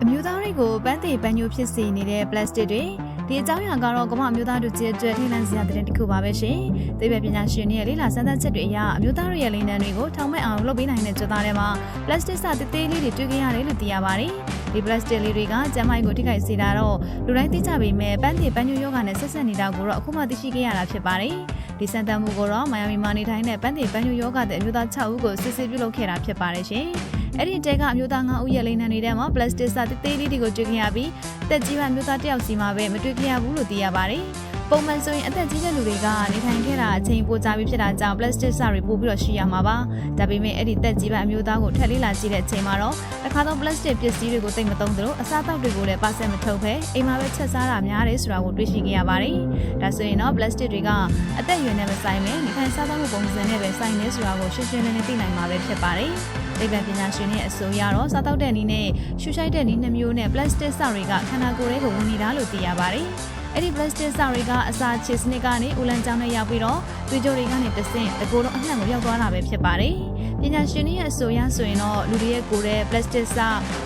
အမျိုးသားတွေကိုပန်းသေးပန်းညိုဖြစ်စေနေတဲ့ plastic တွေဒီအကြောင်းအရာကတော့ကမ္ဘာအမျိုးသားတို့ကြီးအတွက်ထိတ်လန့်စရာတဲ့တစ်ခုပါပဲရှင်။သိပ္ပံပညာရှင်တွေရဲ့လေ့လာစမ်းသပ်ချက်တွေအရအမျိုးသားတို့ရဲ့လိမ်လည်တွေကိုထောင်မဲ့အောင်လုပ်ပေးနိုင်တဲ့ကြွသားတွေမှာ plastic စသေးသေးလေးတွေတွေ့ခဲ့ရတယ်လို့သိရပါတယ်။ဒီ plastic လေးတွေကကျန်းမာရေးကိုထိခိုက်စေတာတော့လူတိုင်းသိကြပေမဲ့ပန်းသေးပန်းညိုယောဂနဲ့ဆက်ဆက်နေတာကိုတော့အခုမှသိရှိခဲ့ရတာဖြစ်ပါတယ်။ဒီစံတမ်းမှုကိုတော့မိုင်ယာမီမှာနေထိုင်တဲ့ပန်းသေးပန်းညိုယောဂတဲ့အမျိုးသား6ဦးကိုစစ်ဆေးပြုလုပ်ခဲ့တာဖြစ်ပါတယ်ရှင်။အဲ့ဒီတဲကအမျိုးသား9ဦးရဲ့လိမ်လည်နေတဲ့မှာ plastic စသေးသေးလေးတွေကိုတွေ့ခဲ့ရပြီးတက်ကြီးအမျိုးသားတယောက်စီမှာပဲမတွေ့ခဲ့ရဘူးလို့သိရပါတယ်။ပုံမှန်ဆိုရင်အသက်ကြီးတဲ့လူတွေကနေထိုင်ခဲ့တာအချိန်ပိုကြာပြီးဖြစ်တာကြောင့် plastic စတွေပို့ပြီးတော့ရှိရမှာပါ။ဒါပေမဲ့အဲ့ဒီတက်ကြီးအမျိုးသားကိုထပ်လေးလာကြည့်တဲ့အချိန်မှာတော့တစ်ခါတော့ plastic ပစ္စည်းတွေကိုတိတ်မသုံးသလိုအစားအသောက်တွေကိုလည်းပါဆက်မထုတ်ဘဲအိမ်မှာပဲချက်စားတာများတယ်ဆိုတာကိုတွေ့ရှိခဲ့ရပါတယ်။ဒါဆိုရင်တော့ plastic တွေကအသက်အရွယ်နဲ့မဆိုင်ပဲနေထိုင်စားသောက်မှုပုံစံနဲ့ပဲဆိုင်နေဆိုတာကိုရှင်းရှင်းလင်းလင်းသိနိုင်မှာပဲဖြစ်ပါတယ်။သိပ္ပံပညာရှင်တွေအဆိုအရတော့စားတောက်တဲ့နည်းနဲ့ရှူရှိုက်တဲ့နည်းနှမျိုးနဲ့ plastic စတွေကခန္ဓာကိုယ်ရဲ့ကိုဝင်နေတာလို့သိရပါတယ်။အဲ့ဒီ plastic စတွေကအစာချစ်စနစ်ကနေဦးလန်းကြောင်းနဲ့ရောက်ပြီးတော့သွေးကြိုတွေကနေတဆင့်တကိုယ်လုံးအနှံ့ကိုရောက်သွားတာပဲဖြစ်ပါတယ်။ပညာရှင်တွေရဲ့အဆိုအရဆိုရင်တော့လူတွေရဲ့ကိုယ်တဲ့ plastic စ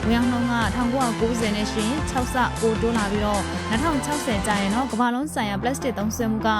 ဝင်အောင်နှုန်းက1990နဲ့ရှင်6ဆပိုတိုးလာပြီးတော့2060ကျရင်တော့ကမ္ဘာလုံးဆိုင်ရာ plastic သုံးစွဲမှုက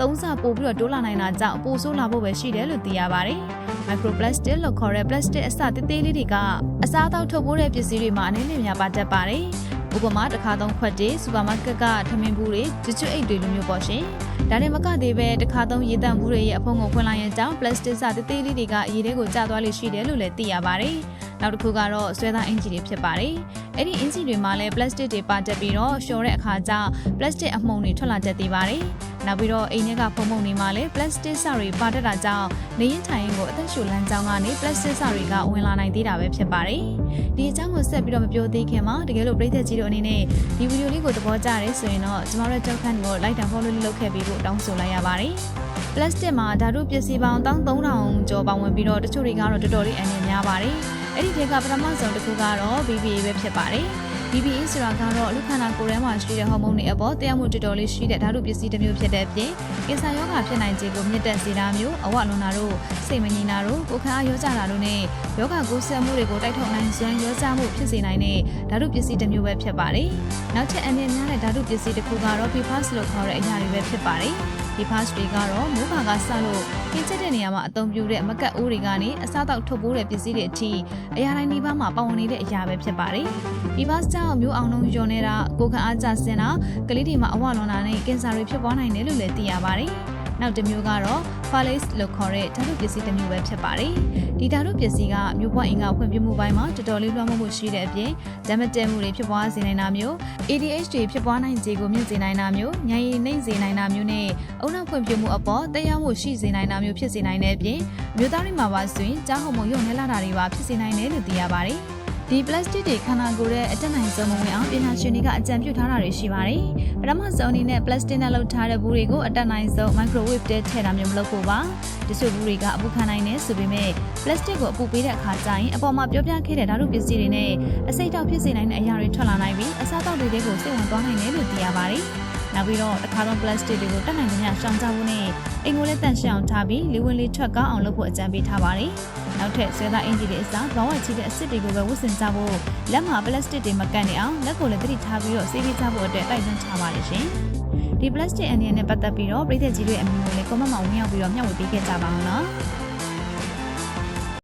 3ဆပိုပြီးတော့တိုးလာနိုင်တာကြောင့်ပိုဆိုးလာဖို့ပဲရှိတယ်လို့သိရပါတယ်။ microplastic လို့ခေါ်တဲ့ plastic အစသေးသေးလေးတွေကအစားအသောက်ထုတ်ပိုးတဲ့ပစ္စည်းတွေမှာအနေနဲ့များပါတတ်ပါတယ်။ဥပမာတစ်ခါသုံးခွက်တွေစူပါမားကတ်ကထမင်းဘူးတွေကျွတ်ကျွတ်အိတ်တွေလိုမျိုးပေါ့ရှင်။ဒါနဲ့မကသေးပဲတစ်ခါသုံးရေတန့်ဘူးတွေရဲ့အဖုံကိုဖွင့်လိုက်ရင်ကြောင့် plastic စသေးသေးလေးတွေကအရေးတွေကိုကျသွားလိမ့်ရှိတယ်လို့လည်းသိရပါတယ်။နောက်တစ်ခုကတော့ဆွဲသားအင်ဂျီတွေဖြစ်ပါတယ်။အဲ့ဒီအင်ဂျီတွေမှာလည်း plastic တွေပါတက်ပြီးတော့လျှော်တဲ့အခါကျ plastic အမှုန်တွေထွက်လာတတ်သေးပါတယ်။နောက်ပြီးတော့အိမ်ထဲကဖုံဖုံတွေမှာလည်း plastic စတွေပါတက်တာကြောင့်နေရင်ထိုင်ရင်ကိုအသက်ရှူလမ်းကြောင်းကနေ plastic စတွေကဝင်လာနိုင်သေးတာပဲဖြစ်ပါတယ်။ဒီအကြောင်းကိုဆက်ပြီးတော့မပြောသေးခင်မှာတကယ်လို့ပရိသတ်ကြီးတို့အနေနဲ့ဒီဗီဒီယိုလေးကိုသဘောကျတယ်ဆိုရင်တော့ကျမတို့ကြောက်ခန့်ကို like တာ follow လုပ်ခဲ့ပြီးဖို့တောင်းဆိုလိုက်ရပါတယ်။ plastic မှာဓာတုပစ္စည်းပေါင်း13000ကျော်ပါဝင်ပြီးတော့တချို့တွေကတော့တော်တော်လေးအန္တရာယ်များပါတယ်။အဲ့ဒီထဲကပထမဆုံးတစ်ခုကတော့ BPA ပဲဖြစ်ပါတယ်။ BPA ဆိုတာကတော့လူခန္ဓာကိုယ်ထဲမှာရှိတဲ့ဟော်မုန်းတွေအပေါ်တရားမှုတော်တော်လေးရှိတဲ့ဓာတုပစ္စည်းတစ်မျိုးဖြစ်တဲ့အပြင်ကင်ဆာရောဂါဖြစ်နိုင်ခြေကိုမြင့်တက်စေတာမျိုးအဝလွန်တာတို့စိတ်မငြိမ်တာတို့ကိုယ်ခံအားရောကြတာတို့နဲ့ယောဂကူးစက်မှုတွေကိုတိုက်ထုတ်နိုင်စွမ်းရောကြမှုဖြစ်စေနိုင်တဲ့ဓာတုပစ္စည်းတစ်မျိုးပဲဖြစ်ပါတယ်။နောက်ထပ်အန္တရာယ်များတဲ့ဓာတုပစ္စည်းတစ်ခုကတော့ PFAS လို့ခေါ်တဲ့အရာတွေပဲဖြစ်ပါတယ်။ဒီ PFAS တွေကတော့မိုးခါကဆလို့ပြင်းကျတဲ့နေရာမှာအသုံးပြုတဲ့မကတ်အိုးတွေကနေအစားတောက်ထုတ်ပိုးတဲ့ပစ္စည်းတွေအထိအရာတိုင်းဒီဘက်မှာပါဝင်နေတဲ့အရာပဲဖြစ်ပါတယ်။ PFAS ကြောင့်မျိုးအောင်လုံးညွန်နေတာကိုယ်ခံအားကျဆင်းတာကလေးတွေမှာအဝလွန်တာနဲ့ကင်ဆာတွေဖြစ်ပွားနိုင်တယ်လို့လည်းသိရပါတယ်။နောက်တစ်မျိုးကတော့ Phthalates လို့ခေါ်တဲ့ဓာတုပစ္စည်းတစ်မျိုးပဲဖြစ်ပါတယ်။ဒီဓာတုပစ္စည်းကမျိုးပွားအင်္ဂါဖွံ့ဖြိုးမှုပိုင်းမှာတော်တော်လေးလွှမ်းမိုးမှုရှိတဲ့အပြင်ဓာတ်မတည့်မှုတွေဖြစ်ပွားစေနိုင်တာမျိုး ADHD ဖြစ်ပွားနိုင်ခြေကိုမြင့်စေနိုင်တာမျိုးညံရည်နှိမ့်စေနိုင်တာမျိုးနဲ့အုံနောက်ဖွံ့ဖြိုးမှုအပေါ်သက်ရောက်မှုရှိစေနိုင်တာမျိုးဖြစ်စေနိုင်တဲ့အပြင်မျိုးသားတွေမှာပါဆိုရင်ကြားဟော်မုန်းရုံနဲ့လာတာတွေပါဖြစ်စေနိုင်တယ်လို့သိရပါတယ်။ဒီ plastic တွေခန္ဓာကိုယ်ရဲ့အတက်နိုင်ဆုံးမဝင်အောင်ပညာရှင်တွေကအကြံပြုထားတာတွေရှိပါတယ်။ပထမဆုံးအနေနဲ့ plastic နဲ့လုပ်ထားတဲ့ဘူးတွေကိုအတက်နိုင်ဆုံး microwave ထဲထည့်တာမျိုးမလုပ်ဖို့ပါ။ဒီဆိုဘူးတွေကအပူခံနိုင်နေဆိုပေမဲ့ plastic ကိုအပူပေးတဲ့အခါကျရင်အပေါ်မှာပြောပြခဲ့တဲ့ဓာတုပစ္စည်းတွေနဲ့အစိတ်တောက်ဖြစ်စေနိုင်တဲ့အရာတွေထွက်လာနိုင်ပြီးအစားအသောက်တွေကိုစိတ်ဝင်သွားနိုင်တယ်လို့သိရပါတယ်။နောက်ပြီးတော့တစ်ခါတော့ plastic တွေကိုတက်နိုင်သမျှရှောင်ကြဖို့နဲ့အိမ်ကိုလည်းတန့်ရှင်းအောင်ထားပြီးလေဝင်လေထွက်ကောင်းအောင်လုပ်ဖို့အကြံပေးထားပါတယ်။နောက်ထပ်ဆွဲသားအင်ဂျီတွေအစားဘောင်းဝချီတဲ့အစ်စ်တွေကိုပဲဝတ်ဆင်ကြဖို့လက်မှာ plastic တွေမကန့်နေအောင်လက်ကိုလည်းသတိထားပြီးတော့ဆေးပေးကြဖို့အတွက်တိုက်တွန်းထားပါတယ်ရှင်။ဒီ plastic အန္တရာယ်နဲ့ပတ်သက်ပြီးတော့ပြည်သက်ကြီးတွေအမြင်ကိုလည်း comment မှာဝင်ရောက်ပြီးတော့မျှဝေပေးခဲ့ကြပါအောင်နော်။